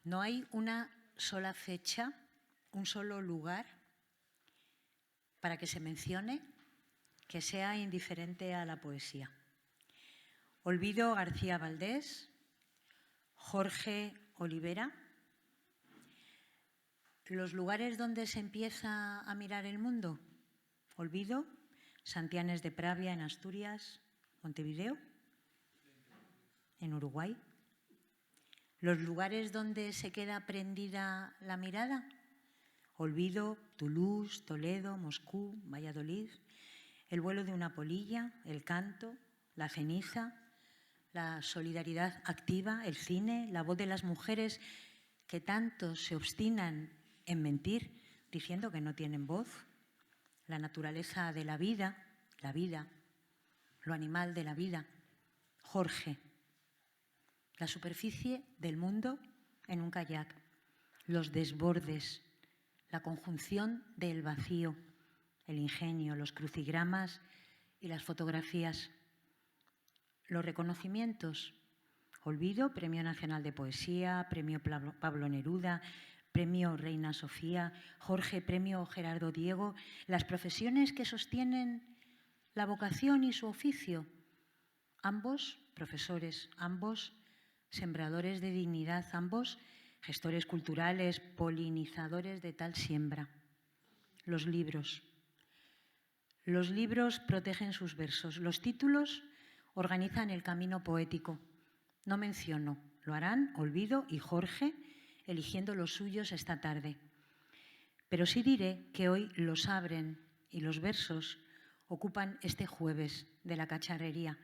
No hay una sola fecha, un solo lugar para que se mencione que sea indiferente a la poesía. Olvido García Valdés, Jorge Olivera. Los lugares donde se empieza a mirar el mundo. Olvido Santianes de Pravia en Asturias, Montevideo, en Uruguay. Los lugares donde se queda prendida la mirada. Olvido Toulouse, Toledo, Moscú, Valladolid, el vuelo de una polilla, el canto, la ceniza, la solidaridad activa, el cine, la voz de las mujeres que tanto se obstinan en mentir diciendo que no tienen voz, la naturaleza de la vida, lo animal de la vida, Jorge, la superficie del mundo en un kayak, los desbordes, la conjunción del vacío, el ingenio, los crucigramas y las fotografías, los reconocimientos. Olvido Premio Nacional de Poesía, Premio Pablo Neruda, Premio Reina Sofía, Jorge, Premio Gerardo Diego, las profesiones que sostienen la vocación y su oficio. Ambos profesores, ambos sembradores de dignidad, ambos gestores culturales, polinizadores de tal siembra. Los libros. Los libros protegen sus versos. Los títulos organizan el camino poético. No menciono, lo harán Olvido y Jorge, eligiendo los suyos esta tarde. Pero sí diré que hoy los abren y los versos ocupan este jueves de la cacharrería.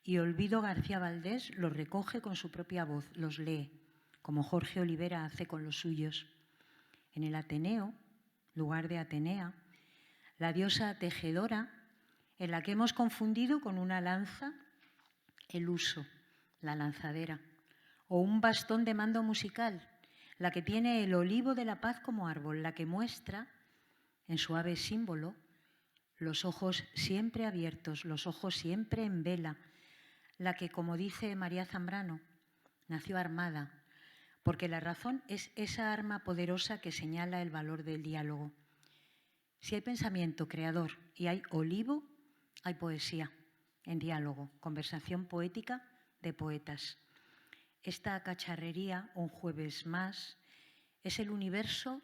Y Olvido García Valdés los recoge con su propia voz, los lee, como Jorge Olivera hace con los suyos. En el Ateneo, lugar de Atenea, la diosa tejedora, en la que hemos confundido con una lanza el uso, la lanzadera, o un bastón de mando musical, la que tiene el olivo de la paz como árbol, la que muestra, en suave símbolo, los ojos siempre abiertos, los ojos siempre en vela, la que, como dice María Zambrano, nació armada, porque la razón es esa arma poderosa que señala el valor del diálogo. Si hay pensamiento creador y hay olivo, hay poesía en diálogo, conversación poética de poetas. Esta cacharrería, un jueves más, es el universo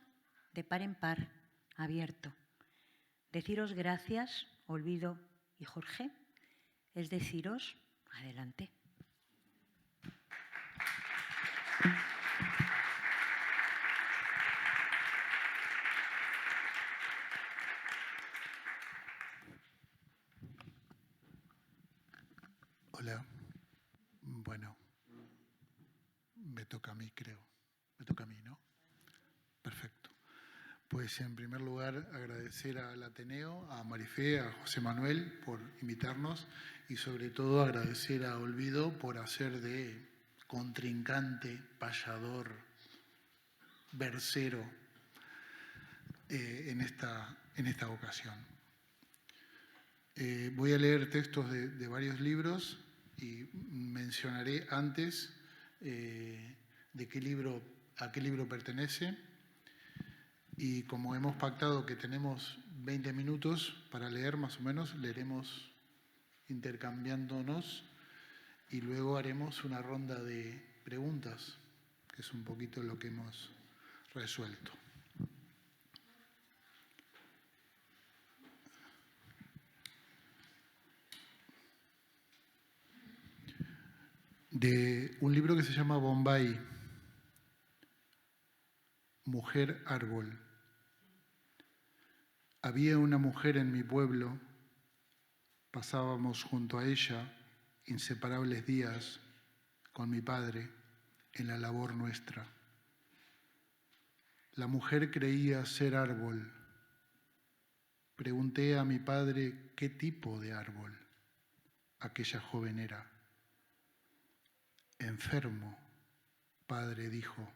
de par en par, abierto. Deciros gracias, Olvido y Jorge, es deciros adelante. Hola. Bueno, me toca a mí, creo. Me toca a mí, ¿no? Perfecto. Pues en primer lugar agradecer al Ateneo, a Marifé, a José Manuel por invitarnos y sobre todo agradecer a Olvido por hacer de contrincante, payador, versero en esta ocasión. Voy a leer textos de varios libros y mencionaré antes a qué libro pertenece. Y como hemos pactado que tenemos 20 minutos para leer más o menos, leeremos intercambiándonos y luego haremos una ronda de preguntas, que es un poquito lo que hemos resuelto. De un libro que se llama Bombay, Mujer Árbol. Había una mujer en mi pueblo, pasábamos junto a ella inseparables días con mi padre en la labor nuestra. La mujer creía ser árbol. Pregunté a mi padre qué tipo de árbol aquella joven era. Enfermo, padre dijo,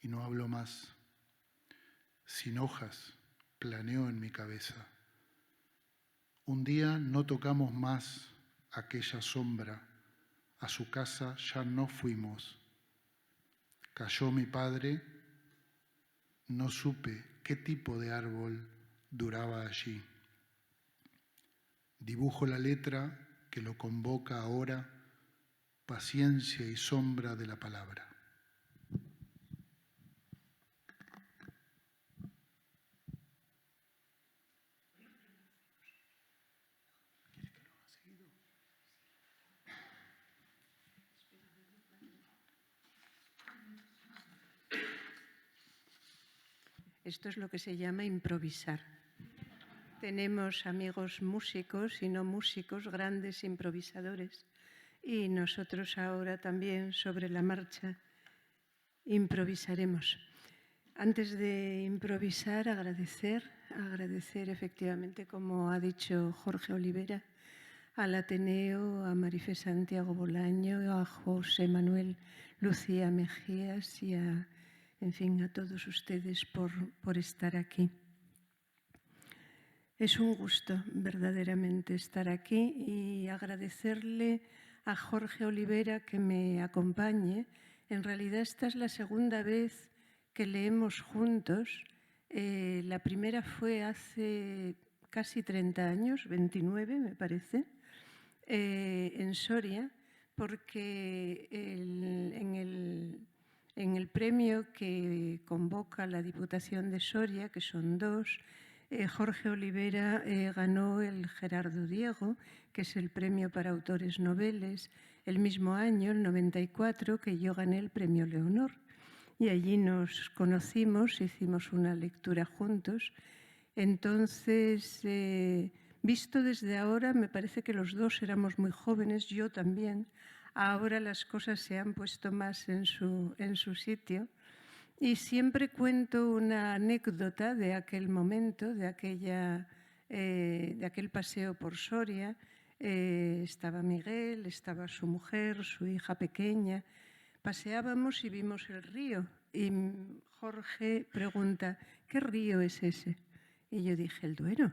y no habló más. Sin hojas, planeó en mi cabeza. Un día no tocamos más aquella sombra, a su casa ya no fuimos. Cayó mi padre, no supe qué tipo de árbol duraba allí. Dibujo la letra que lo convoca ahora, paciencia y sombra de la palabra. Esto es lo que se llama improvisar. Tenemos amigos músicos y no músicos, grandes improvisadores, y nosotros ahora también sobre la marcha improvisaremos. Antes de improvisar, agradecer efectivamente, como ha dicho Jorge Olivera, al Ateneo, a Marifé Santiago Bolaño, a José Manuel Lucía Mejías y a todos ustedes por estar aquí. Es un gusto verdaderamente estar aquí y agradecerle a Jorge Olivera que me acompañe. En realidad esta es la segunda vez que leemos juntos. La primera fue hace casi 30 años, 29 me parece, en Soria, porque en el premio que convoca la Diputación de Soria, que son dos, Jorge Olivera ganó el Gerardo Diego, que es el premio para autores noveles, el mismo año, el 94, que yo gané el premio Leonor. Y allí nos conocimos, hicimos una lectura juntos. Entonces, visto desde ahora, me parece que los dos éramos muy jóvenes, yo también. Ahora las cosas se han puesto más en su sitio. Y siempre cuento una anécdota de aquel momento, de aquel paseo por Soria. Estaba Miguel, estaba su mujer, su hija pequeña. Paseábamos y vimos el río. Y Jorge pregunta, ¿qué río es ese? Y yo dije, el Duero.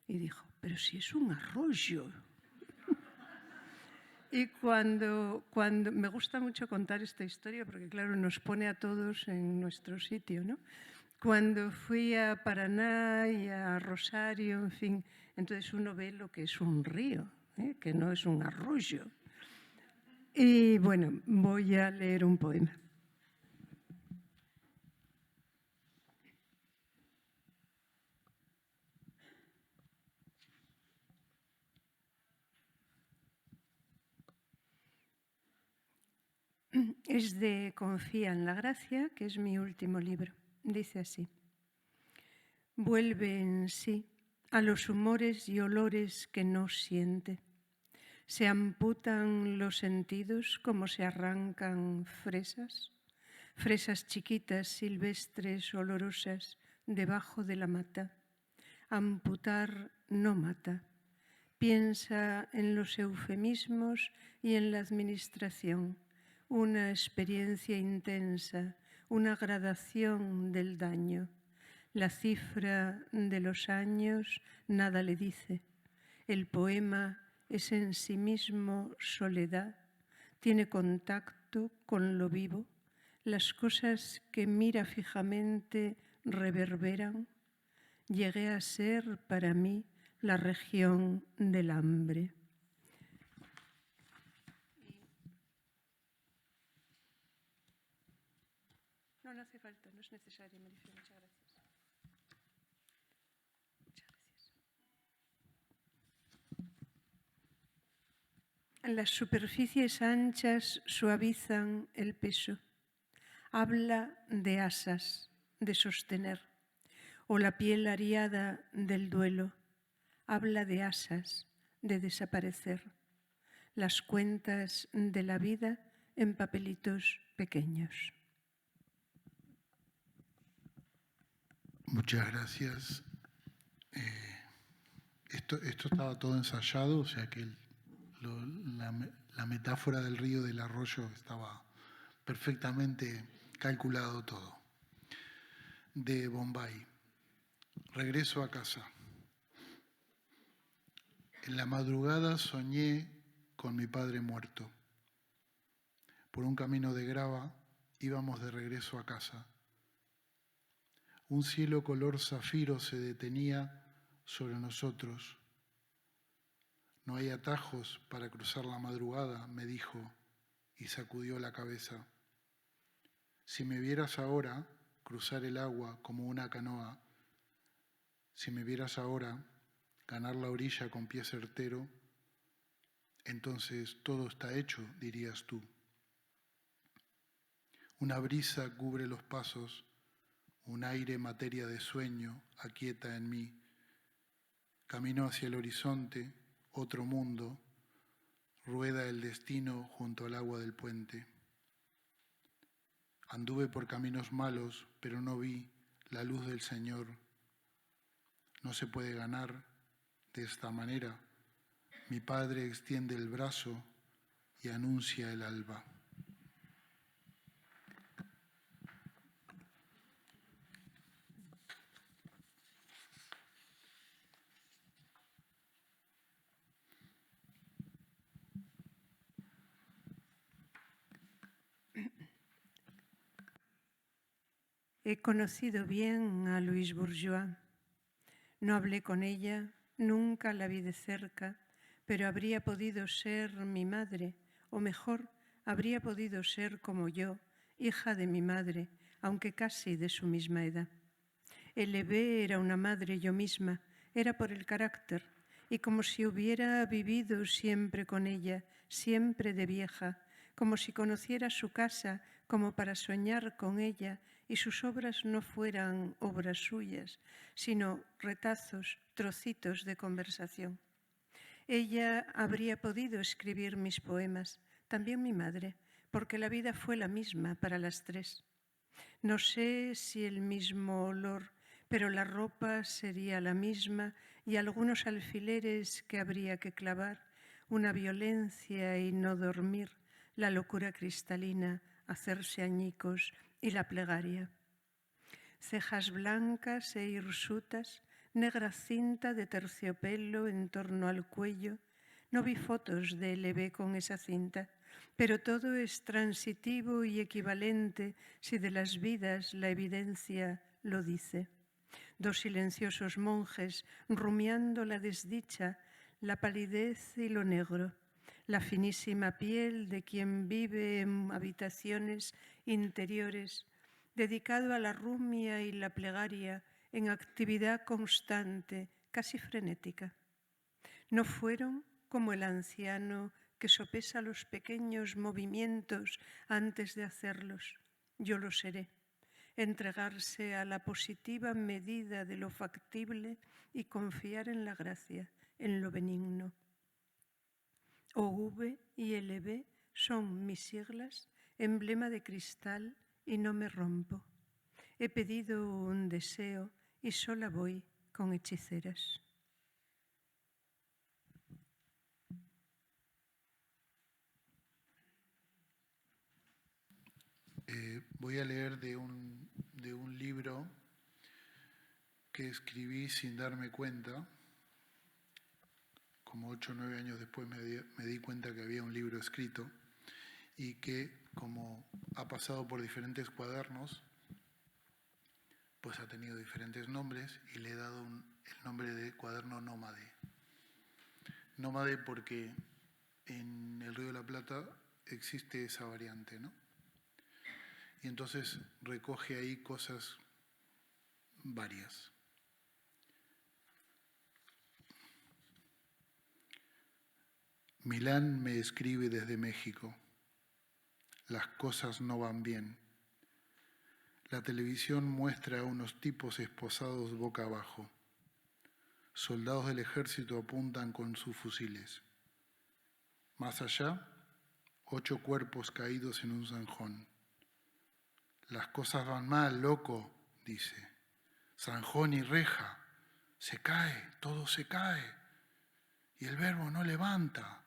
Y dijo, pero si es un arroyo. Y cuando me gusta mucho contar esta historia, porque claro, nos pone a todos en nuestro sitio, ¿no? Cuando fui a Paraná y a Rosario, en fin, entonces uno ve lo que es un río, que no es un arroyo. Y bueno, voy a leer un poema. Es de Confía en la Gracia, que es mi último libro. Dice así: vuelve en sí a los humores y olores que no siente. Se amputan los sentidos como se arrancan fresas, fresas chiquitas, silvestres, olorosas, debajo de la mata. Amputar no mata. Piensa en los eufemismos y en la administración. Una experiencia intensa, una gradación del daño. La cifra de los años nada le dice. El poema es en sí mismo soledad, tiene contacto con lo vivo. Las cosas que mira fijamente reverberan. Llegué a ser para mí la región del hambre. No hace falta, no es necesario, Marifé, muchas gracias. Muchas gracias. Las superficies anchas suavizan el peso. Habla de asas, de sostener, o la piel ariada del duelo. Habla de asas, de desaparecer. Las cuentas de la vida en papelitos pequeños. Muchas gracias. Esto estaba todo ensayado, o sea que la metáfora del río del arroyo estaba perfectamente calculado todo. De Bombay. Regreso a casa. En la madrugada soñé con mi padre muerto. Por un camino de grava Íbamos de regreso a casa. Un cielo color zafiro se detenía sobre nosotros. No hay atajos para cruzar la madrugada, me dijo, y sacudió la cabeza. Si me vieras ahora cruzar el agua como una canoa, si me vieras ahora ganar la orilla con pie certero, entonces todo está hecho, dirías tú. Una brisa cubre los pasos, un aire materia de sueño aquieta en mí. Camino hacia el horizonte, otro mundo, rueda el destino junto al agua del puente. Anduve por caminos malos, pero no vi la luz del Señor. No se puede ganar de esta manera. Mi Padre extiende el brazo y anuncia el alba. He conocido bien a Louise Bourgeois. No hablé con ella, nunca la vi de cerca, pero habría podido ser mi madre, o mejor, habría podido ser como yo, hija de mi madre, aunque casi de su misma edad. L.B. era una madre yo misma, era por el carácter, y como si hubiera vivido siempre con ella, siempre de vieja, como si conociera su casa como para soñar con ella y sus obras no fueran obras suyas, sino retazos, trocitos de conversación. Ella habría podido escribir mis poemas, también mi madre, porque la vida fue la misma para las tres. No sé si el mismo olor, pero la ropa sería la misma y algunos alfileres que habría que clavar, una violencia y no dormir, la locura cristalina, hacerse añicos y la plegaria. Cejas blancas e hirsutas, negra cinta de terciopelo en torno al cuello. No vi fotos de L.B. con esa cinta, pero todo es transitivo y equivalente si de las vidas la evidencia lo dice. Dos silenciosos monjes rumiando la desdicha, la palidez y lo negro, la finísima piel de quien vive en habitaciones interiores, dedicado a la rumia y la plegaria en actividad constante, casi frenética. No fueron como el anciano que sopesa los pequeños movimientos antes de hacerlos. Yo lo seré. Entregarse a la positiva medida de lo factible y confiar en la gracia, en lo benigno. OV y LB son mis siglas, emblema de cristal y no me rompo. He pedido un deseo y sola voy con hechiceras. Voy a leer de un libro que escribí sin darme cuenta. Como 8 o 9 años después me di cuenta que había un libro escrito y que, como ha pasado por diferentes cuadernos, pues ha tenido diferentes nombres y le he dado el nombre de cuaderno nómade. Nómade porque en el Río de la Plata existe esa variante, ¿no? Y entonces recoge ahí cosas varias. Milán me escribe desde México. Las cosas no van bien. La televisión muestra a unos tipos esposados boca abajo. Soldados del ejército apuntan con sus fusiles. Más allá, 8 cuerpos caídos en un zanjón. Las cosas van mal, loco, dice. Zanjón y reja. Se cae, todo se cae. Y el verbo no levanta.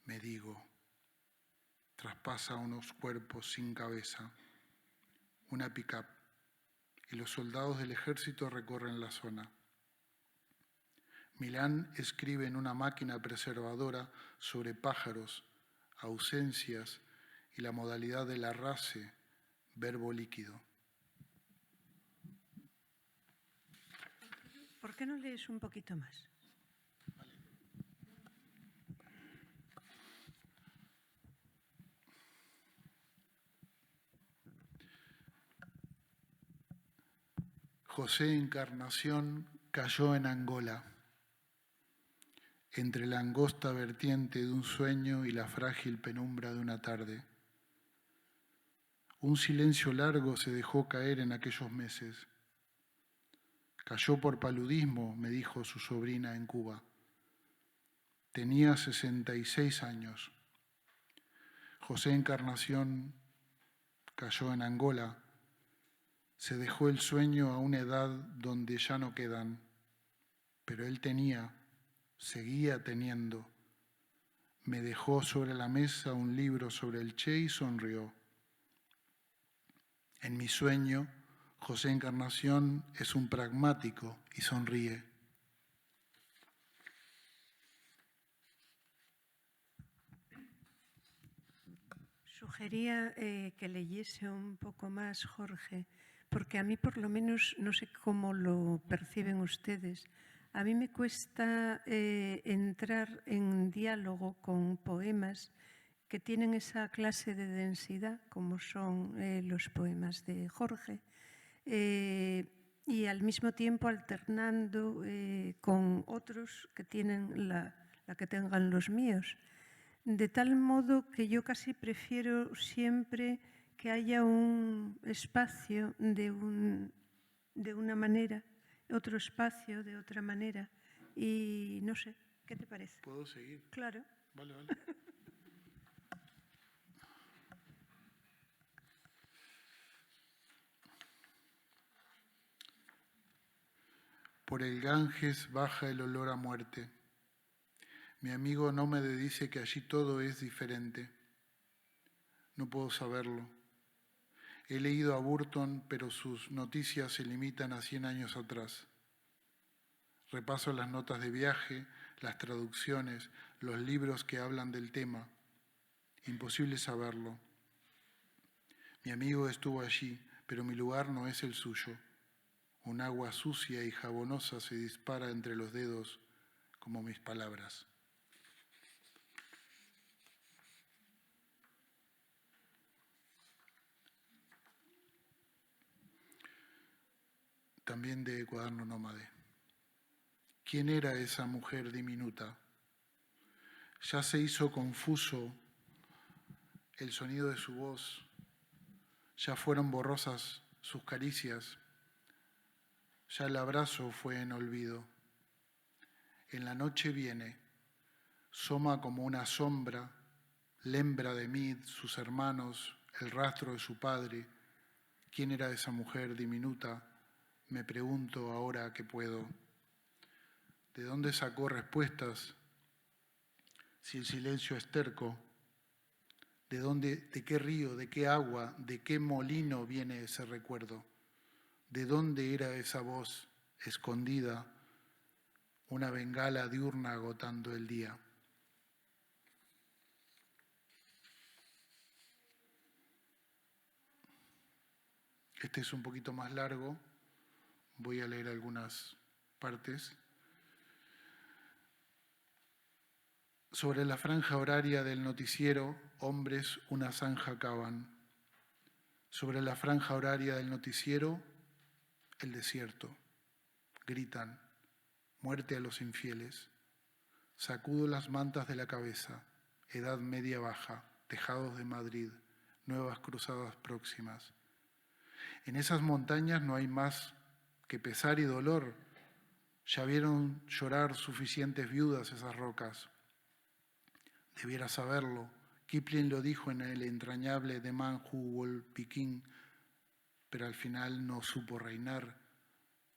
Me digo. Traspasa unos cuerpos sin cabeza. Una pick-up. Y los soldados del ejército recorren la zona. Milán escribe en una máquina preservadora sobre pájaros, ausencias y la modalidad de la race, verbo líquido. ¿Por qué no lees un poquito más? José Encarnación cayó en Angola, entre la angosta vertiente de un sueño y la frágil penumbra de una tarde. Un silencio largo se dejó caer en aquellos meses. Cayó por paludismo, me dijo su sobrina en Cuba. Tenía 66 años. José Encarnación cayó en Angola. Se dejó el sueño a una edad donde ya no quedan, pero él seguía teniendo. Me dejó sobre la mesa un libro sobre el Che y sonrió. En mi sueño, José Encarnación es un pragmático y sonríe. Sugería que leyese un poco más, Jorge, porque a mí por lo menos, no sé cómo lo perciben ustedes, a mí me cuesta entrar en diálogo con poemas que tienen esa clase de densidad, como son los poemas de Jorge, y al mismo tiempo alternando con otros que tienen la que tengan los míos. De tal modo que yo casi prefiero siempre que haya un espacio de una manera, otro espacio de otra manera. Y no sé, ¿qué te parece? ¿Puedo seguir? Claro. Vale. Por el Ganges baja el olor a muerte. Mi amigo nómade dice que allí todo es diferente. No puedo saberlo. He leído a Burton, pero sus noticias se limitan a 100 años atrás. Repaso las notas de viaje, las traducciones, los libros que hablan del tema. Imposible saberlo. Mi amigo estuvo allí, pero mi lugar no es el suyo. Un agua sucia y jabonosa se dispara entre los dedos como mis palabras. También de Cuaderno Nómade. ¿Quién era esa mujer diminuta? Ya se hizo confuso el sonido de su voz, ya fueron borrosas sus caricias, ya el abrazo fue en olvido. En la noche viene, soma como una sombra, lembra de Mid, sus hermanos, el rastro de su padre. ¿Quién era esa mujer diminuta? Me pregunto ahora que puedo. ¿De dónde sacó respuestas si el silencio es terco? ¿De qué río, de qué agua, de qué molino viene ese recuerdo? ¿De dónde era esa voz escondida, una bengala diurna agotando el día? Este es un poquito más largo, voy a leer algunas partes. Sobre la franja horaria del noticiero, hombres una zanja cavan. Sobre la franja horaria del noticiero, el desierto. Gritan, muerte a los infieles. Sacudo las mantas de la cabeza, edad media baja, tejados de Madrid, nuevas cruzadas próximas. En esas montañas no hay más que pesar y dolor. Ya vieron llorar suficientes viudas esas rocas. Debiera saberlo. Kipling lo dijo en el entrañable The Man Who Will Be King, pero al final no supo reinar.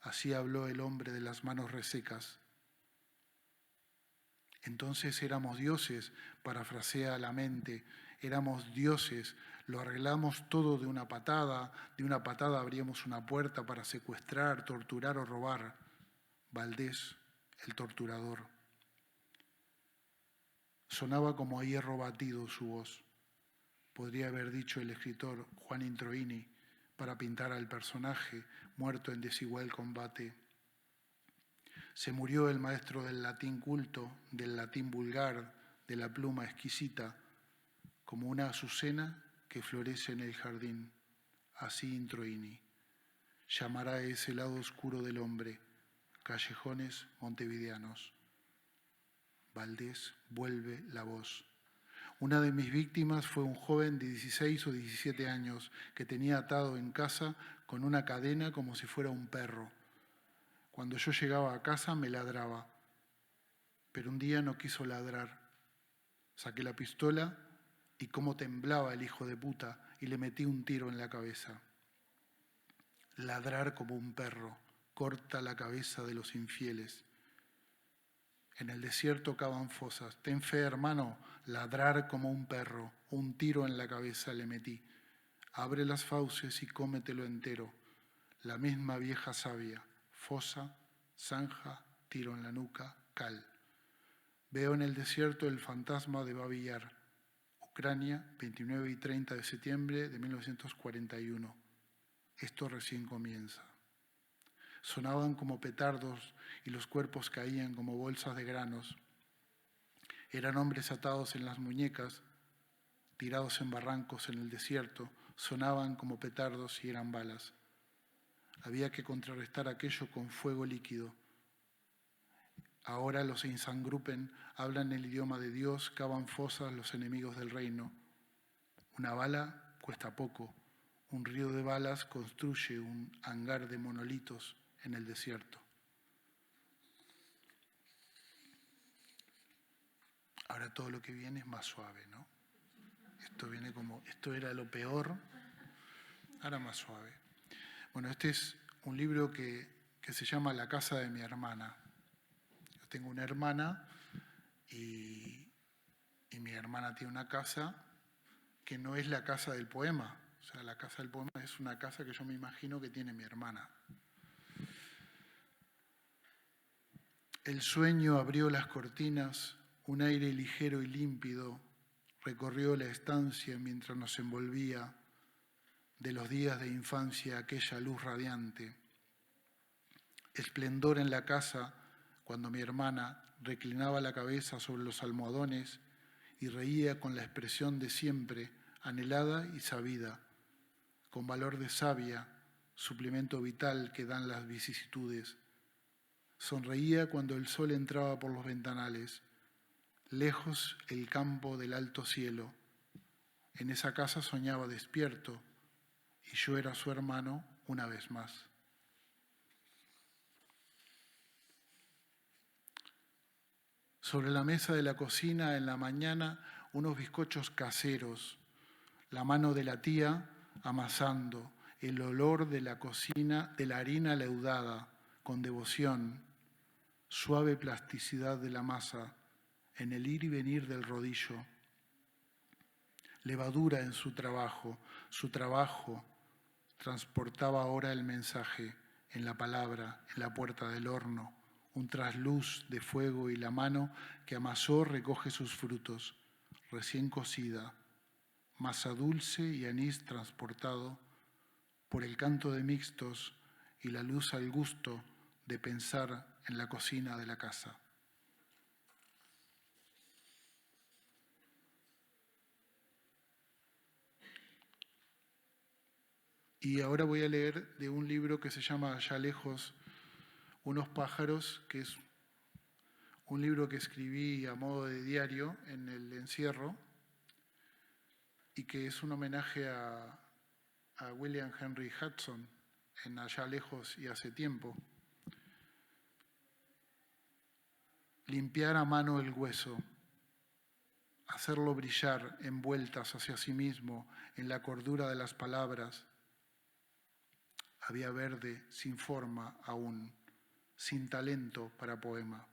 Así habló el hombre de las manos resecas. Entonces éramos dioses, parafrasea la mente, éramos dioses, lo arreglamos todo de una patada abríamos una puerta para secuestrar, torturar o robar. Valdés, el torturador. Sonaba como a hierro batido su voz. podría haber dicho el escritor Juan Introini, para pintar al personaje muerto en desigual combate. Se murió el maestro del latín culto, del latín vulgar, de la pluma exquisita, como una azucena que florece en el jardín. Así Introini. Llamará ese lado oscuro del hombre, callejones montevideanos. Valdés vuelve la voz. Una de mis víctimas fue un joven de 16 o 17 años que tenía atado en casa con una cadena como si fuera un perro. Cuando yo llegaba a casa me ladraba, pero un día no quiso ladrar. Saqué la pistola y cómo temblaba el hijo de puta y le metí un tiro en la cabeza. Ladrar como un perro corta la cabeza de los infieles. En el desierto cavan fosas. Ten fe, hermano, ladrar como un perro. Un tiro en la cabeza le metí. Abre las fauces y cómetelo entero. La misma vieja sabia. Fosa, zanja, tiro en la nuca, cal. Veo en el desierto el fantasma de Babi-Yar. Ucrania, 29 y 30 de septiembre de 1941. Esto recién comienza. Sonaban como petardos y los cuerpos caían como bolsas de granos. Eran hombres atados en las muñecas, tirados en barrancos en el desierto, sonaban como petardos y eran balas. Había que contrarrestar aquello con fuego líquido. Ahora los Insangruppen hablan el idioma de Dios, cavan fosas los enemigos del reino. Una bala cuesta poco. Un río de balas construye un hangar de monolitos en el desierto. Ahora todo lo que viene es más suave, ¿no? Esto viene como, esto era lo peor, ahora más suave. Bueno, este es un libro que se llama La casa de mi hermana. Yo tengo una hermana y mi hermana tiene una casa que no es la casa del poema. O sea, la casa del poema es una casa que yo me imagino que tiene mi hermana. El sueño abrió las cortinas, un aire ligero y límpido recorrió la estancia mientras nos envolvía de los días de infancia aquella luz radiante. Esplendor en la casa cuando mi hermana reclinaba la cabeza sobre los almohadones y reía con la expresión de siempre, anhelada y sabida, con valor de savia, suplemento vital que dan las vicisitudes. Sonreía cuando el sol entraba por los ventanales, lejos el campo del alto cielo. En esa casa soñaba despierto y yo era su hermano una vez más. Sobre la mesa de la cocina en la mañana unos bizcochos caseros, la mano de la tía amasando, el olor de la cocina, de la harina leudada, con devoción, suave plasticidad de la masa, en el ir y venir del rodillo. Levadura en su trabajo transportaba ahora el mensaje en la palabra, en la puerta del horno, un trasluz de fuego y la mano que amasó recoge sus frutos, recién cocida, masa dulce y anís transportado por el canto de mixtos y la luz al gusto de pensar en la cocina de la casa. Y ahora voy a leer de un libro que se llama Allá lejos, unos pájaros, que es un libro que escribí a modo de diario en el encierro y que es un homenaje a William Henry Hudson en Allá lejos y hace tiempo. Limpiar a mano el hueso, hacerlo brillar en vueltas hacia sí mismo, en la cordura de las palabras. Había verde, sin forma aún, sin talento para poema.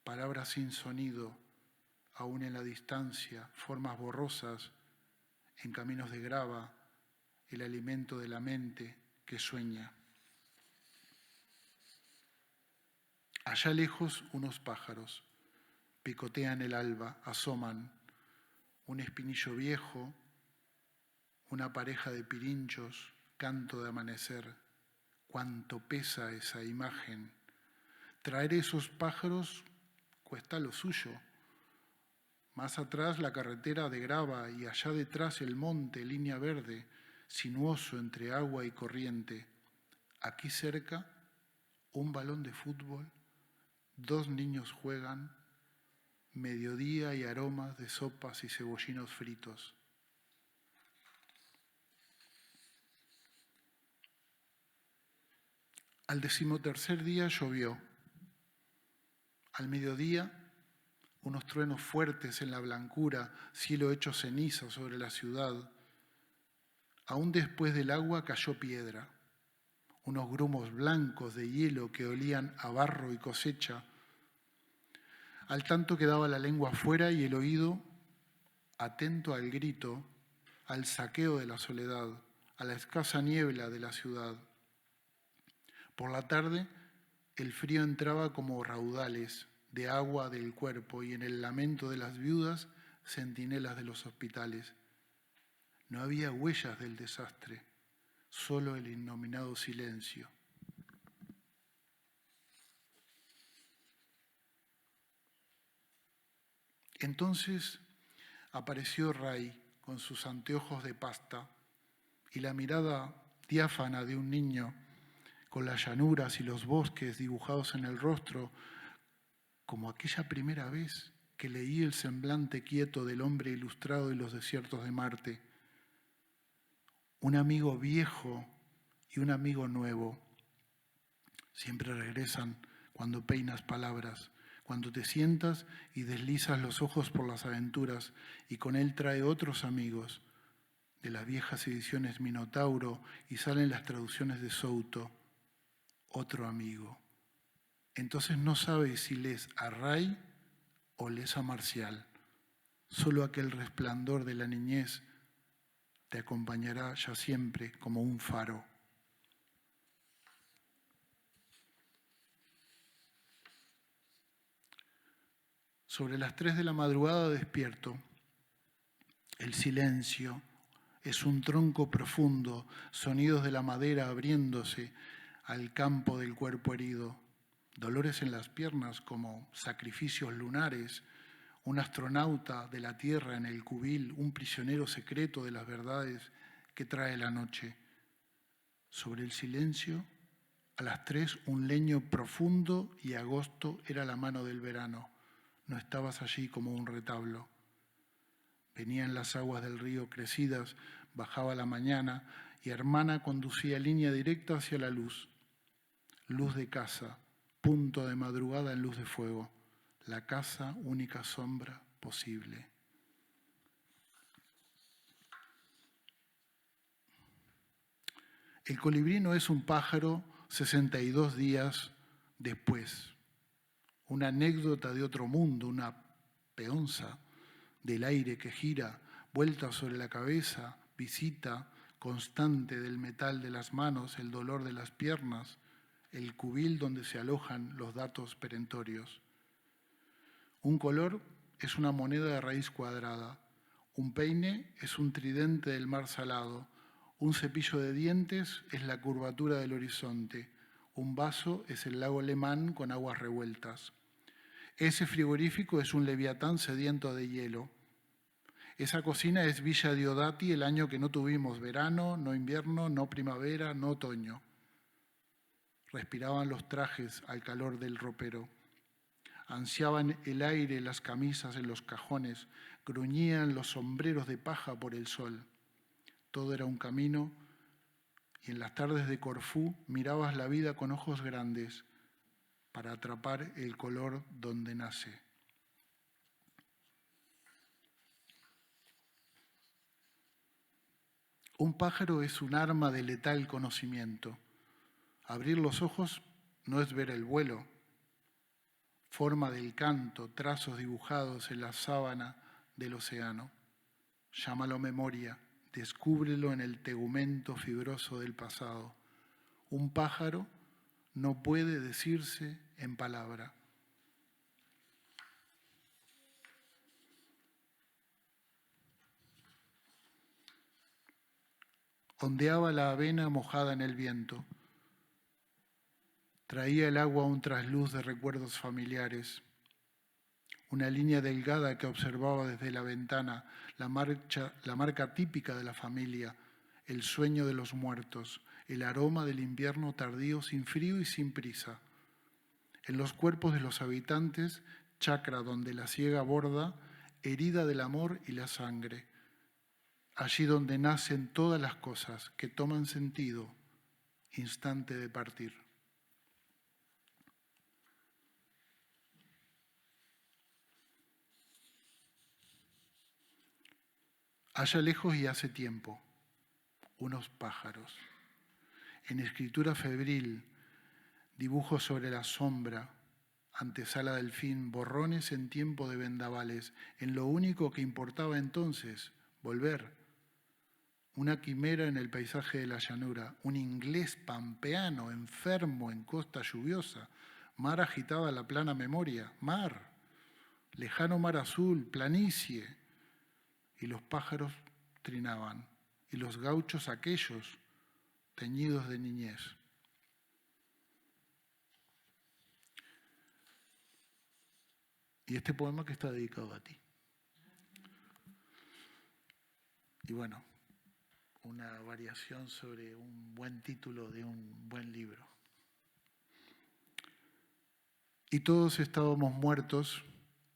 Palabras sin sonido, aún en la distancia, formas borrosas, en caminos de grava, el alimento de la mente que sueña. Allá lejos unos pájaros, picotean el alba, asoman, un espinillo viejo, una pareja de pirinchos, canto de amanecer. Cuánto pesa esa imagen. Traer esos pájaros cuesta lo suyo. Más atrás la carretera de grava y allá detrás el monte, línea verde, sinuoso entre agua y corriente. Aquí cerca, un balón de fútbol, 2 niños juegan, mediodía y aromas de sopas y cebollinos fritos. Al 13º día llovió. Al mediodía, unos truenos fuertes en la blancura, cielo hecho ceniza sobre la ciudad. Aún después del agua cayó piedra, unos grumos blancos de hielo que olían a barro y cosecha. Al tanto quedaba la lengua afuera y el oído atento al grito, al saqueo de la soledad, a la escasa niebla de la ciudad. Por la tarde, el frío entraba como raudales de agua del cuerpo y en el lamento de las viudas, centinelas de los hospitales. No había huellas del desastre, solo el innominado silencio. Entonces apareció Ray con sus anteojos de pasta y la mirada diáfana de un niño con las llanuras y los bosques dibujados en el rostro, como aquella primera vez que leí el semblante quieto del hombre ilustrado en los desiertos de Marte. Un amigo viejo y un amigo nuevo siempre regresan cuando peinas palabras, cuando te sientas y deslizas los ojos por las aventuras y con él trae otros amigos de las viejas ediciones Minotauro y salen las traducciones de Souto. Otro amigo. Entonces no sabes si lees a Ray o lees a Marcial. Solo aquel resplandor de la niñez te acompañará ya siempre como un faro. Sobre las 3 de la madrugada despierto. El silencio es un tronco profundo, sonidos de la madera abriéndose al campo del cuerpo herido, dolores en las piernas como sacrificios lunares, un astronauta de la tierra en el cubil, un prisionero secreto de las verdades que trae la noche. Sobre el silencio, a las 3 un leño profundo y agosto era la mano del verano. No estabas allí como un retablo. Venían las aguas del río crecidas, bajaba la mañana y hermana conducía línea directa hacia la luz. Luz de casa, punto de madrugada en luz de fuego. La casa, única sombra posible. El colibrí no es un pájaro 62 días después. Una anécdota de otro mundo, una peonza del aire que gira, vuelta sobre la cabeza, visita constante del metal de las manos, el dolor de las piernas, el cubil donde se alojan los datos perentorios. Un color es una moneda de raíz cuadrada, un peine es un tridente del mar salado, un cepillo de dientes es la curvatura del horizonte, un vaso es el lago Lemán con aguas revueltas. Ese frigorífico es un leviatán sediento de hielo. Esa cocina es Villa Diodati el año que no tuvimos verano, no invierno, no primavera, no otoño. Respiraban los trajes al calor del ropero. Ansiaban el aire las camisas en los cajones, gruñían los sombreros de paja por el sol. Todo era un camino y en las tardes de Corfú mirabas la vida con ojos grandes para atrapar el color donde nace. Un pájaro es un arma de letal conocimiento. Abrir los ojos no es ver el vuelo, forma del canto, trazos dibujados en la sábana del océano. Llámalo memoria, descúbrelo en el tegumento fibroso del pasado. Un pájaro no puede decirse en palabra. Ondeaba la avena mojada en el viento. Traía el agua un trasluz de recuerdos familiares. Una línea delgada que observaba desde la ventana, la marca típica de la familia, el sueño de los muertos, el aroma del invierno tardío sin frío y sin prisa. En los cuerpos de los habitantes, chacra donde la ciega borda, herida del amor y la sangre. Allí donde nacen todas las cosas que toman sentido, instante de partir. Allá lejos y hace tiempo, unos pájaros. En escritura febril, dibujos sobre la sombra, antesala del fin, borrones en tiempo de vendavales, en lo único que importaba entonces, volver. Una quimera en el paisaje de la llanura, un inglés pampeano, enfermo en costa lluviosa, mar agitada a la plana memoria, mar, lejano mar azul, planicie, y los pájaros trinaban, y los gauchos aquellos, teñidos de niñez. Y este poema que está dedicado a ti. Y bueno, una variación sobre un buen título de un buen libro. Y todos estábamos muertos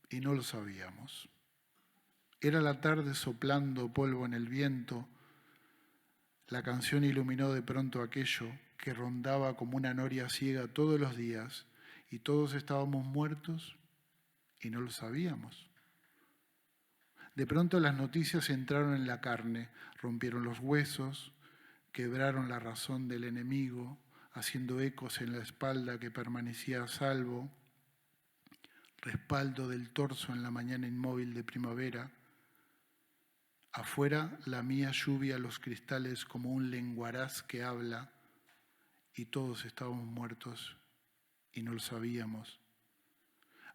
y no lo sabíamos. Era la tarde soplando polvo en el viento. La canción iluminó de pronto aquello que rondaba como una noria ciega todos los días, y todos estábamos muertos y no lo sabíamos. De pronto las noticias entraron en la carne, rompieron los huesos, quebraron la razón del enemigo, haciendo ecos en la espalda que permanecía a salvo, respaldo del torso en la mañana inmóvil de primavera. Afuera lamía lluvia los cristales como un lenguaraz que habla, y todos estábamos muertos y no lo sabíamos.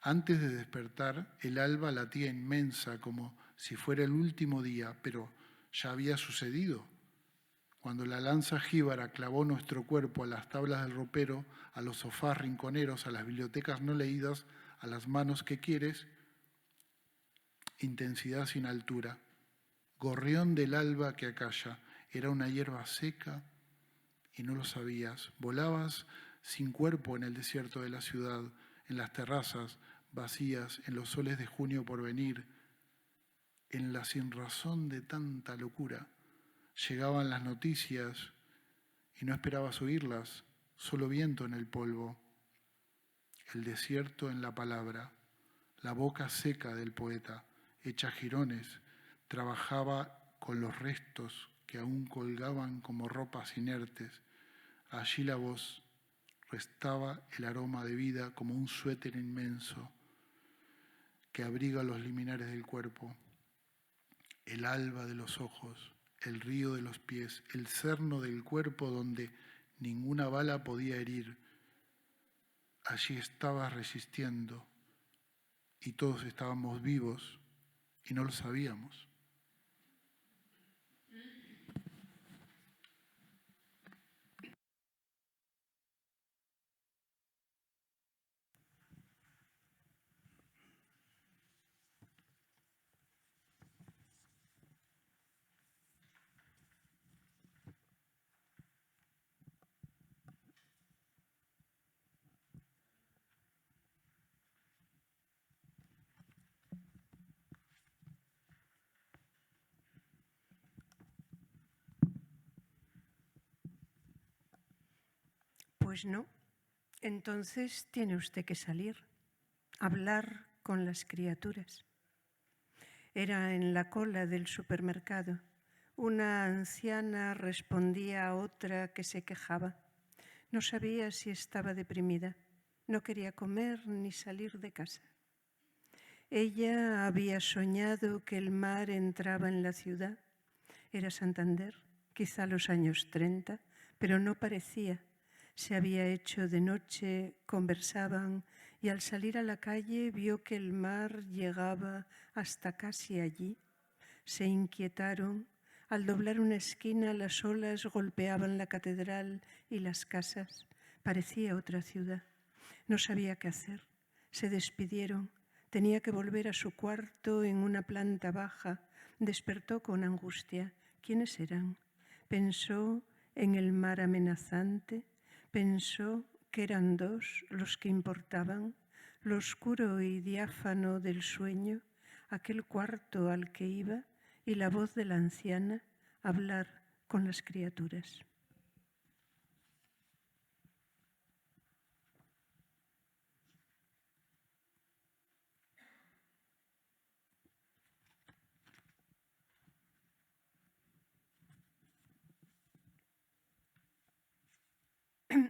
Antes de despertar, el alba latía inmensa como si fuera el último día, pero ya había sucedido. Cuando la lanza jíbara clavó nuestro cuerpo a las tablas del ropero, a los sofás rinconeros, a las bibliotecas no leídas, a las manos que quieres, intensidad sin altura. Gorrión del alba que acalla, era una hierba seca y no lo sabías. Volabas sin cuerpo en el desierto de la ciudad, en las terrazas vacías, en los soles de junio por venir, en la sinrazón de tanta locura. Llegaban las noticias y no esperabas oírlas, solo viento en el polvo, el desierto en la palabra, la boca seca del poeta, hecha jirones, trabajaba con los restos que aún colgaban como ropas inertes. Allí la voz restaba el aroma de vida como un suéter inmenso que abriga los liminares del cuerpo, el alba de los ojos, el río de los pies, el cerno del cuerpo donde ninguna bala podía herir. Allí estabas resistiendo y todos estábamos vivos y no lo sabíamos. Pues no. Entonces tiene usted que salir, hablar con las criaturas. Era en la cola del supermercado. Una anciana respondía a otra que se quejaba. No sabía si estaba deprimida. No quería comer ni salir de casa. Ella había soñado que el mar entraba en la ciudad. Era Santander, quizá los años 30, pero no parecía. Se había hecho de noche, conversaban y al salir a la calle vio que el mar llegaba hasta casi allí. Se inquietaron, Al doblar una esquina, las olas golpeaban la catedral y las casas. Parecía otra ciudad. No sabía qué hacer. Se despidieron. Tenía que volver a su cuarto en una planta baja. Despertó con angustia. ¿Quiénes eran? Pensó en el mar amenazante. Pensó que eran dos los que importaban. Lo oscuro y diáfano del sueño, aquel cuarto al que iba, y la voz de la anciana hablar con las criaturas.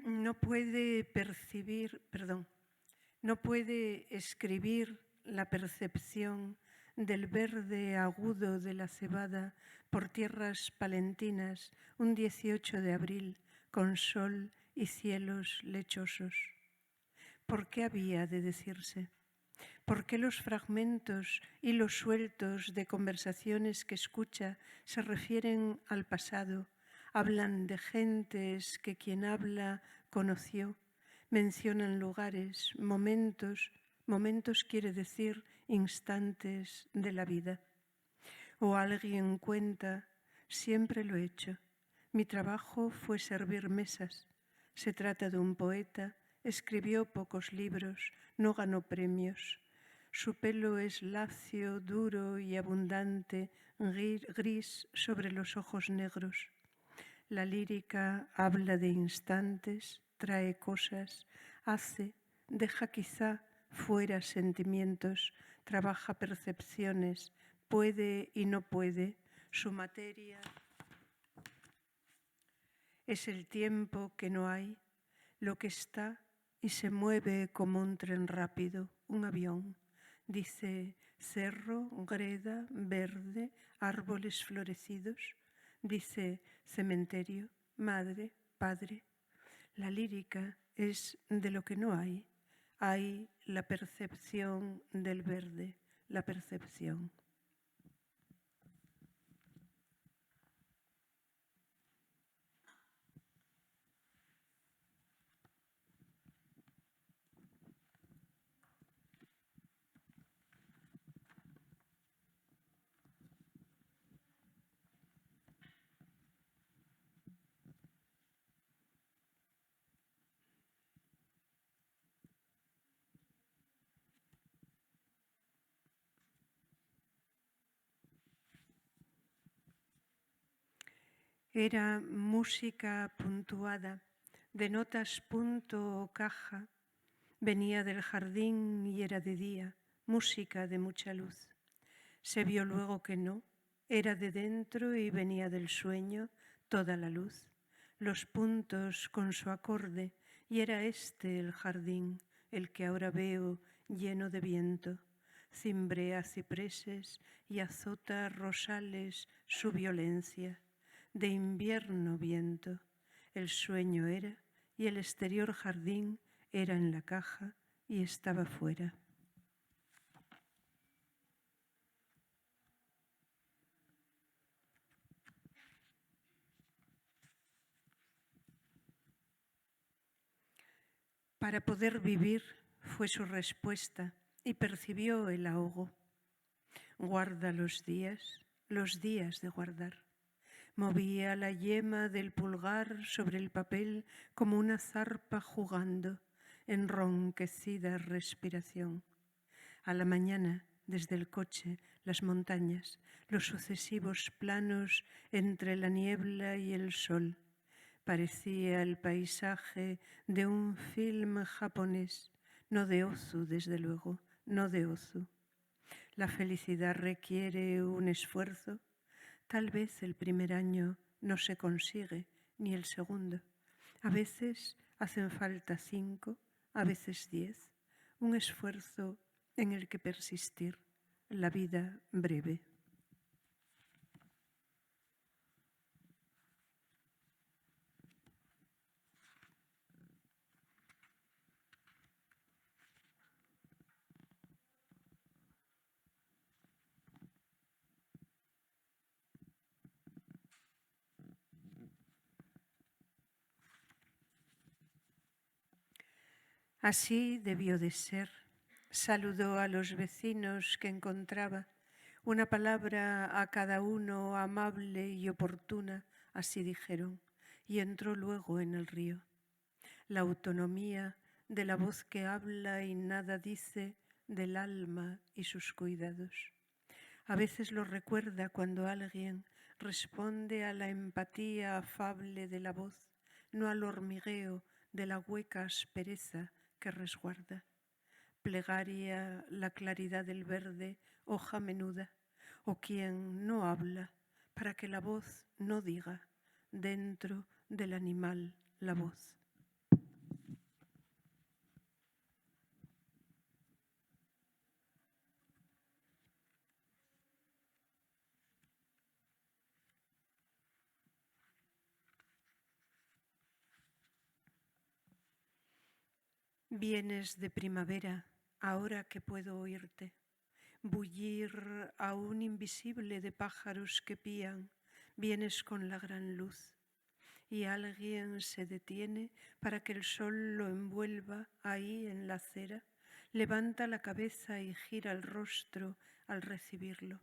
No puede no puede escribir la percepción del verde agudo de la cebada por tierras palentinas un 18 de abril con sol y cielos lechosos. ¿Por qué había de decirse? ¿Por qué los fragmentos y los sueltos de conversaciones que escucha se refieren al pasado, hablan de gentes que quien habla conoció, mencionan lugares, momentos quiere decir instantes de la vida? O alguien cuenta, siempre lo he hecho, mi trabajo fue servir mesas, se trata de un poeta, escribió pocos libros, no ganó premios. Su pelo es lacio, duro y abundante, gris sobre los ojos negros. La lírica habla de instantes, trae cosas, hace, deja quizá fuera sentimientos, trabaja percepciones, puede y no puede, su materia es el tiempo que no hay, lo que está y se mueve como un tren rápido, un avión. Dice cerro, greda, verde, árboles florecidos. Dice cementerio, madre, padre. La lírica es de lo que no hay. Hay la percepción del verde, la percepción. Era música puntuada, de notas punto o caja, venía del jardín y era de día, música de mucha luz. Se vio luego que no, era de dentro y venía del sueño toda la luz, los puntos con su acorde, y era este el jardín, el que ahora veo lleno de viento. Cimbrea cipreses y azota rosales su violencia. De invierno viento, el sueño era, y el exterior jardín era en la caja y estaba fuera. Para poder vivir fue su respuesta y percibió el ahogo. Guarda los días de guardar. Movía la yema del pulgar sobre el papel como una zarpa jugando, enronquecida respiración. A la mañana, desde el coche, las montañas, los sucesivos planos entre la niebla y el sol. Parecía el paisaje de un film japonés, no de Ozu, desde luego, no de Ozu. La felicidad requiere un esfuerzo. Tal vez el primer año no se consigue, ni el segundo. A veces hacen falta 5, a veces 10. Un esfuerzo en el que persistir, la vida breve. Así debió de ser. Saludó a los vecinos que encontraba, una palabra a cada uno amable y oportuna, así dijeron, y entró luego en el río. La autonomía de la voz que habla y nada dice, del alma y sus cuidados. A veces lo recuerda cuando alguien responde a la empatía afable de la voz, no al hormigueo de la hueca aspereza que resguarda. Plegaria la claridad del verde, hoja menuda, o quien no habla, para que la voz no diga, dentro del animal la voz. Vienes de primavera, ahora que puedo oírte, bullir aún invisible de pájaros que pían, vienes con la gran luz, y alguien se detiene para que el sol lo envuelva ahí en la acera, levanta la cabeza y gira el rostro al recibirlo.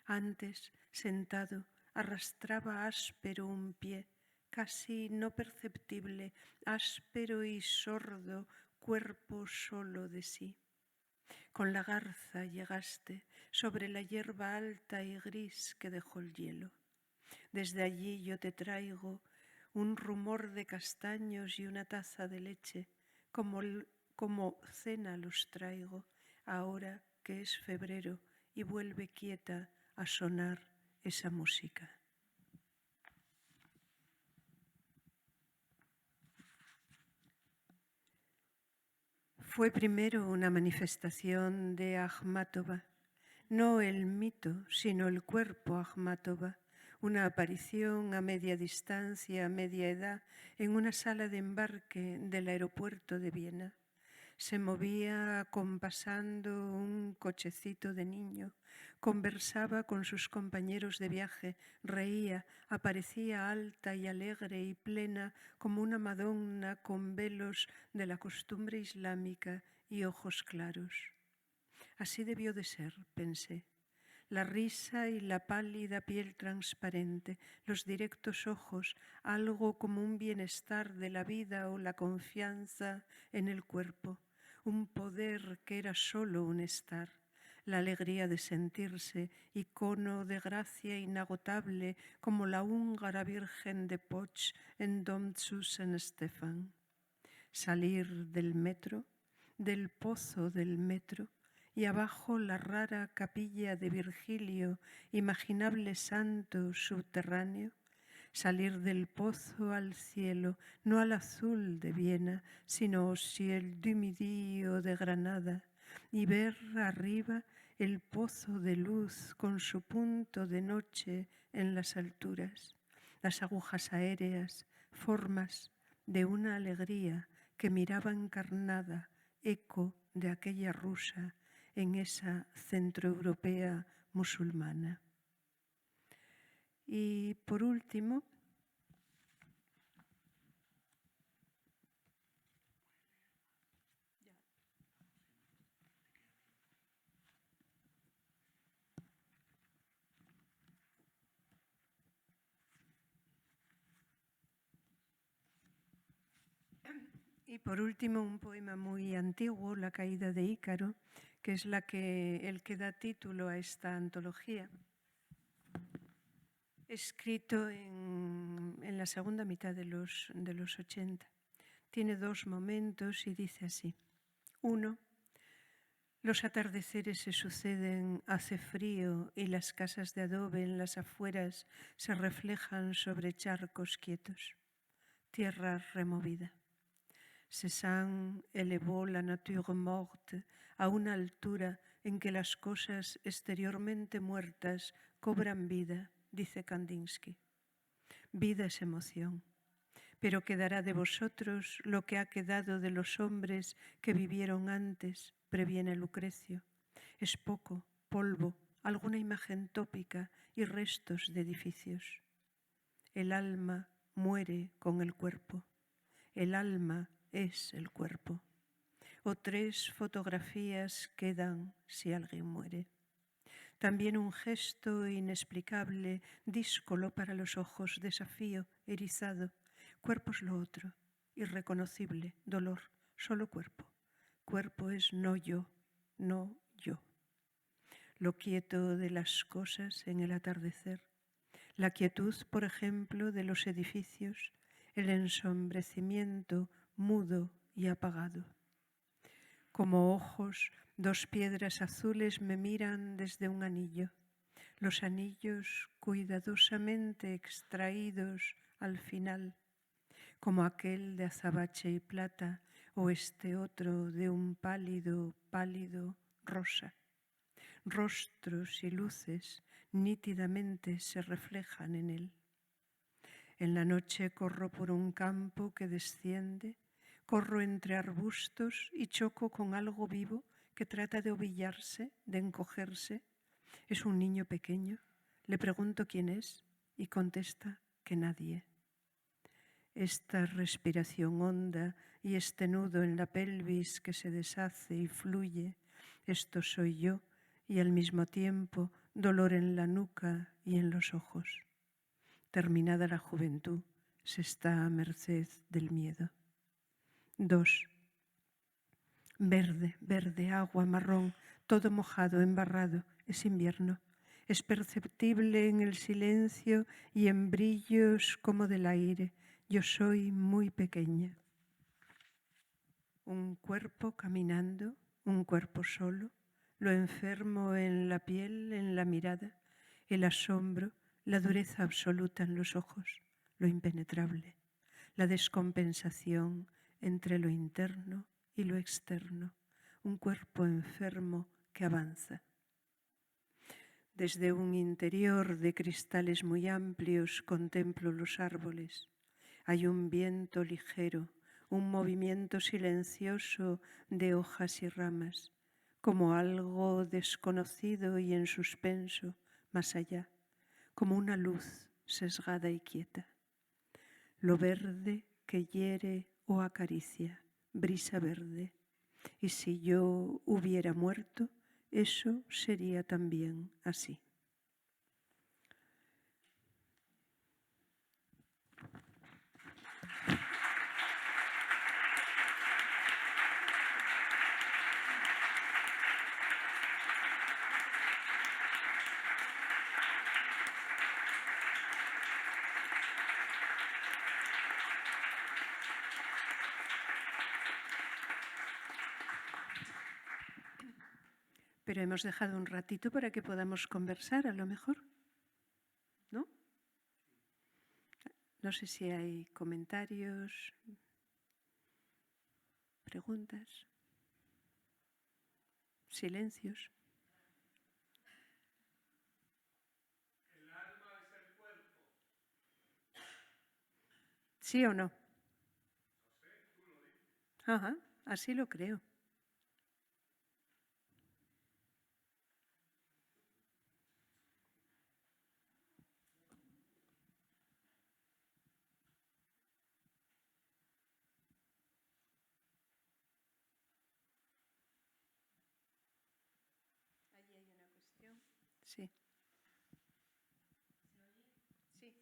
Antes, sentado, arrastraba áspero un pie, casi no perceptible, áspero y sordo, cuerpo solo de sí. Con la garza llegaste sobre la hierba alta y gris que dejó el hielo. Desde allí yo te traigo un rumor de castaños y una taza de leche, como cena los traigo, ahora que es febrero y vuelve quieta a sonar esa música. Fue primero una manifestación de Akhmatova, no el mito, sino el cuerpo Akhmatova, una aparición a media distancia, a media edad, en una sala de embarque del aeropuerto de Viena. Se movía acompasando un cochecito de niño, conversaba con sus compañeros de viaje, reía, aparecía alta y alegre y plena como una Madonna con velos de la costumbre islámica y ojos claros. Así debió de ser, pensé. La risa y la pálida piel transparente, los directos ojos, algo como un bienestar de la vida o la confianza en el cuerpo, un poder que era solo un estar, la alegría de sentirse, icono de gracia inagotable como la húngara Virgen de Poch en Dom zu St. Stefan. Salir del metro, del pozo del metro, y abajo la rara capilla de Virgilio, imaginable santo subterráneo, salir del pozo al cielo, no al azul de Viena, sino au ciel du Midi o de Granada, y ver arriba el pozo de luz con su punto de noche en las alturas, las agujas aéreas, formas de una alegría que miraba encarnada, eco de aquella rusa, en esa centroeuropea musulmana. Y por último, un poema muy antiguo, La caída de Ícaro, que es el que da título a esta antología, escrito en la segunda mitad de los 80. Tiene dos momentos y dice así. 1. Los atardeceres se suceden, hace frío y las casas de adobe en las afueras se reflejan sobre charcos quietos. Tierra removida. Cézanne elevó la nature morte a una altura en que las cosas exteriormente muertas cobran vida, dice Kandinsky. Vida es emoción, pero quedará de vosotros lo que ha quedado de los hombres que vivieron antes, previene Lucrecio. Es poco, polvo, alguna imagen tópica y restos de edificios. El alma muere con el cuerpo. El alma es el cuerpo. o 3 fotografías quedan si alguien muere. También un gesto inexplicable, díscolo para los ojos, desafío, erizado. Cuerpo es lo otro, irreconocible, dolor, solo cuerpo. Cuerpo es no yo, no yo. Lo quieto de las cosas en el atardecer. La quietud, por ejemplo, de los edificios, el ensombrecimiento mudo y apagado. Como ojos, 2 piedras azules me miran desde un anillo. Los anillos cuidadosamente extraídos al final, como aquel de azabache y plata o este otro de un pálido, pálido rosa. Rostros y luces nítidamente se reflejan en él. En la noche corro por un campo que desciende, corro entre arbustos y choco con algo vivo que trata de ovillarse, de encogerse. Es un niño pequeño. Le pregunto quién es y contesta que nadie. Esta respiración honda y este nudo en la pelvis que se deshace y fluye, esto soy yo, y al mismo tiempo dolor en la nuca y en los ojos. Terminada la juventud, se está a merced del miedo. 2. Verde, verde, agua, marrón, todo mojado, embarrado, es invierno. Es perceptible en el silencio y en brillos como del aire. Yo soy muy pequeña. Un cuerpo caminando, un cuerpo solo, lo enfermo en la piel, en la mirada, el asombro, la dureza absoluta en los ojos, lo impenetrable, la descompensación entre lo interno y lo externo, un cuerpo enfermo que avanza. Desde un interior de cristales muy amplios contemplo los árboles. Hay un viento ligero, un movimiento silencioso de hojas y ramas, como algo desconocido y en suspenso, más allá, como una luz sesgada y quieta. Lo verde que hiere o acaricia, brisa verde. Y si yo hubiera muerto, eso sería también así. Pero hemos dejado un ratito para que podamos conversar, a lo mejor, ¿no? No sé si hay comentarios, preguntas, silencios. ¿El alma es el cuerpo? ¿Sí o no? No sé, tú lo dices. Ajá, así lo creo. Ahí hay una cuestión. Sí. Sí.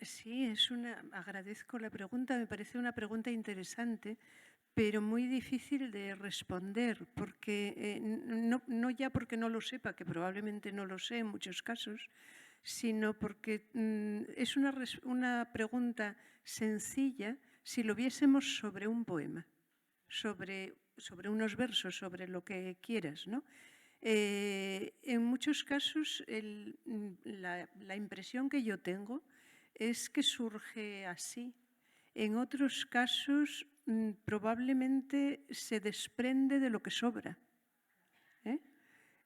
Sí, agradezco la pregunta, me parece una pregunta interesante, pero muy difícil de responder, porque no ya porque no lo sepa, que probablemente no lo sé en muchos casos, sino porque es una pregunta sencilla si lo viésemos sobre un poema, sobre unos versos, sobre lo que quieras, ¿no? En muchos casos, la impresión que yo tengo es que surge así. En otros casos, probablemente se desprende de lo que sobra.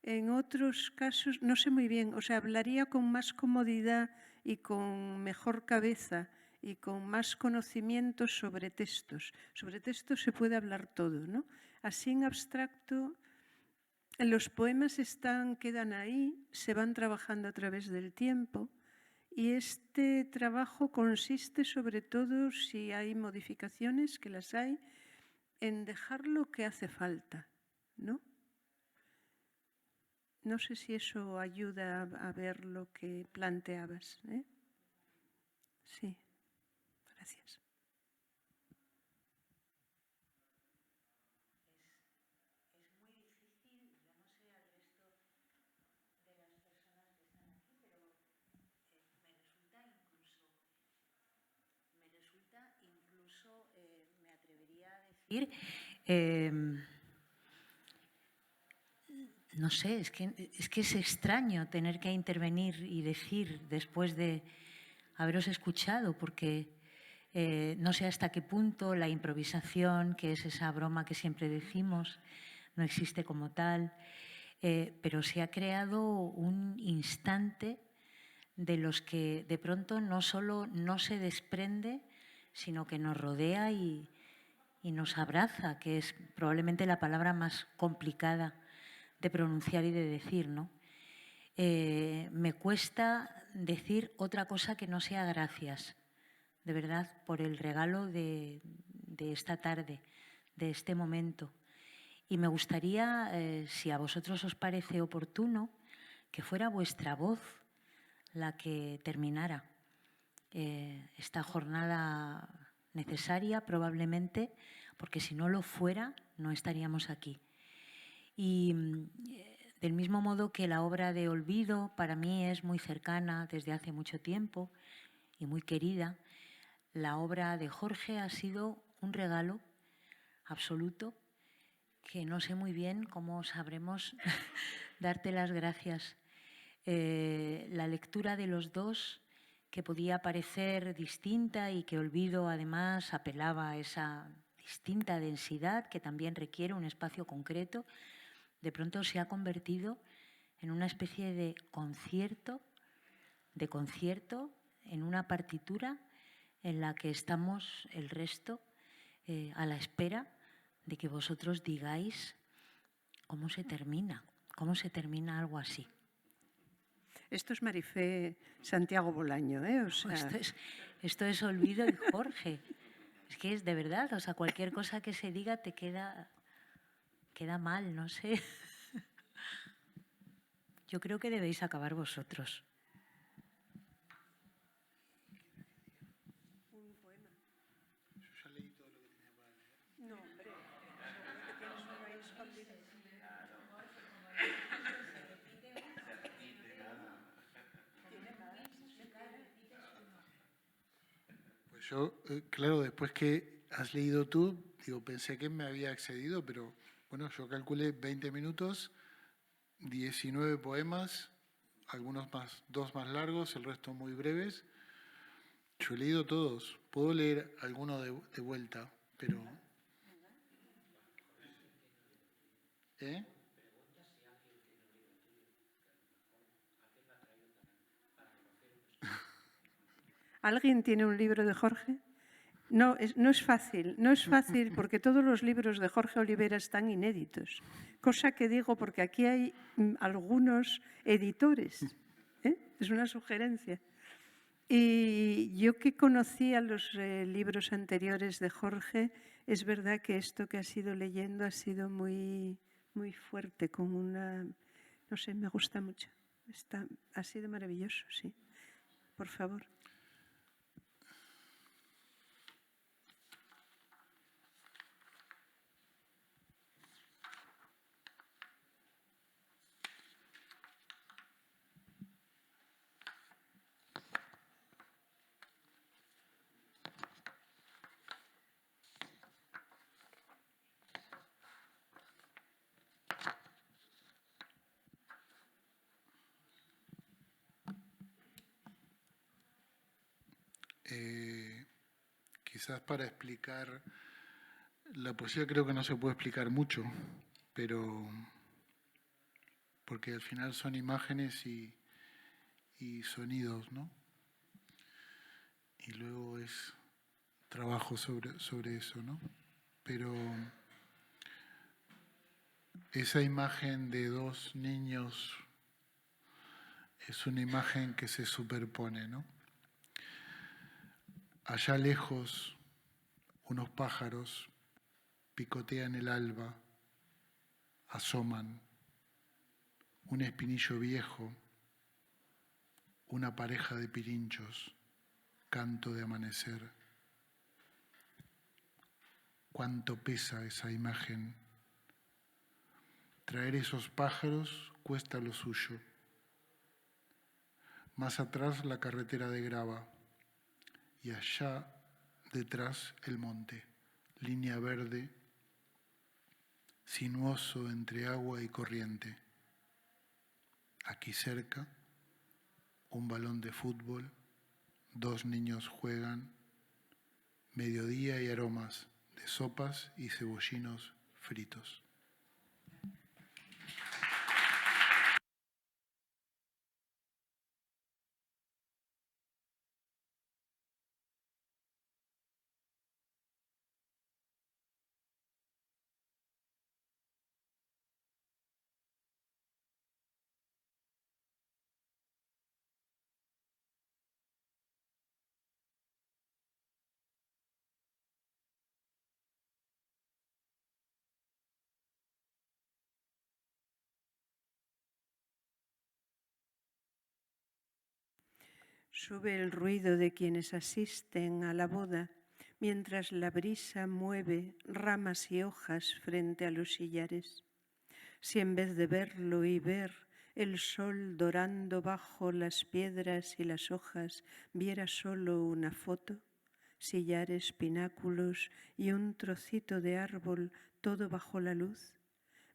En otros casos, no sé muy bien, o sea, hablaría con más comodidad y con mejor cabeza y con más conocimiento sobre textos. Sobre textos se puede hablar todo, ¿no? Así en abstracto, los poemas quedan ahí, se van trabajando a través del tiempo y este trabajo consiste sobre todo, si hay modificaciones, que las hay, en dejar lo que hace falta, ¿no? No sé si eso ayuda a ver lo que planteabas, ¿eh? Sí, gracias. Me atrevería a decir, no sé, es que es extraño tener que intervenir y decir después de haberos escuchado, porque no sé hasta qué punto la improvisación, que es esa broma que siempre decimos, no existe como tal, pero se ha creado un instante de los que de pronto no solo no se desprende, sino que nos rodea y nos abraza, que es probablemente la palabra más complicada de pronunciar y de decir, ¿no? Me cuesta decir otra cosa que no sea gracias, de verdad, por el regalo de esta tarde, de este momento. Y me gustaría, si a vosotros os parece oportuno, que fuera vuestra voz la que terminara esta jornada necesaria, probablemente, porque si no lo fuera, no estaríamos aquí. Y del mismo modo que la obra de Olvido para mí es muy cercana desde hace mucho tiempo y muy querida, la obra de Jorge ha sido un regalo absoluto que no sé muy bien cómo sabremos darte las gracias. La lectura de los dos, que podía parecer distinta y que Olvido además apelaba a esa distinta densidad que también requiere un espacio concreto, de pronto se ha convertido en una especie de concierto, en una partitura en la que estamos el resto a la espera de que vosotros digáis cómo se termina algo así. Esto es Marifé Santiago Bolaño, ¿eh? O sea... esto es Olvido y Jorge. Es que es de verdad, o sea, cualquier cosa que se diga te queda mal, no sé. Yo creo que debéis acabar vosotros. Un poema. Yo ya leí todo lo que tenía para leer. No, hombre, que tienes uno ahí escondido. Pues yo, claro, después que has leído tú, pensé que me había excedido, pero bueno, yo calculé 20 minutos, 19 poemas, algunos más, 2 más largos, el resto muy breves. Yo he leído todos. Puedo leer alguno de vuelta, pero... ¿Eh? ¿Alguien tiene un libro de Jorge? No es fácil porque todos los libros de Jorge Olivera están inéditos, cosa que digo porque aquí hay algunos editores, ¿eh? Es una sugerencia. Y yo que conocía los libros anteriores de Jorge, es verdad que esto que has ido leyendo ha sido muy, muy fuerte, con una, no sé, me gusta mucho. Ha sido maravilloso, sí. Por favor. quizás para explicar, la poesía creo que no se puede explicar mucho, pero porque al final son imágenes y sonidos, ¿no? Y luego es trabajo sobre eso, ¿no? Pero esa imagen de dos niños es una imagen que se superpone, ¿no? Allá lejos, unos pájaros picotean el alba, asoman, un espinillo viejo, una pareja de pirinchos, canto de amanecer. Cuánto pesa esa imagen. Traer esos pájaros cuesta lo suyo. Más atrás la carretera de grava y allá detrás el monte, línea verde, sinuoso entre agua y corriente. Aquí cerca, un balón de fútbol, dos niños juegan, mediodía y aromas de sopas y cebollinos fritos. Sube el ruido de quienes asisten a la boda, mientras la brisa mueve ramas y hojas frente a los sillares. Si en vez de verlo y ver el sol dorando bajo las piedras y las hojas, viera solo una foto, sillares, pináculos y un trocito de árbol, todo bajo la luz,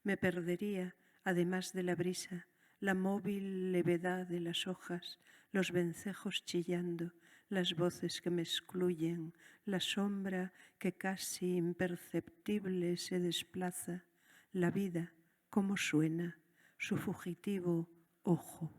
me perdería, además de la brisa, la móvil levedad de las hojas, los vencejos chillando, las voces que me excluyen, la sombra que casi imperceptible se desplaza, la vida, cómo suena, su fugitivo ojo.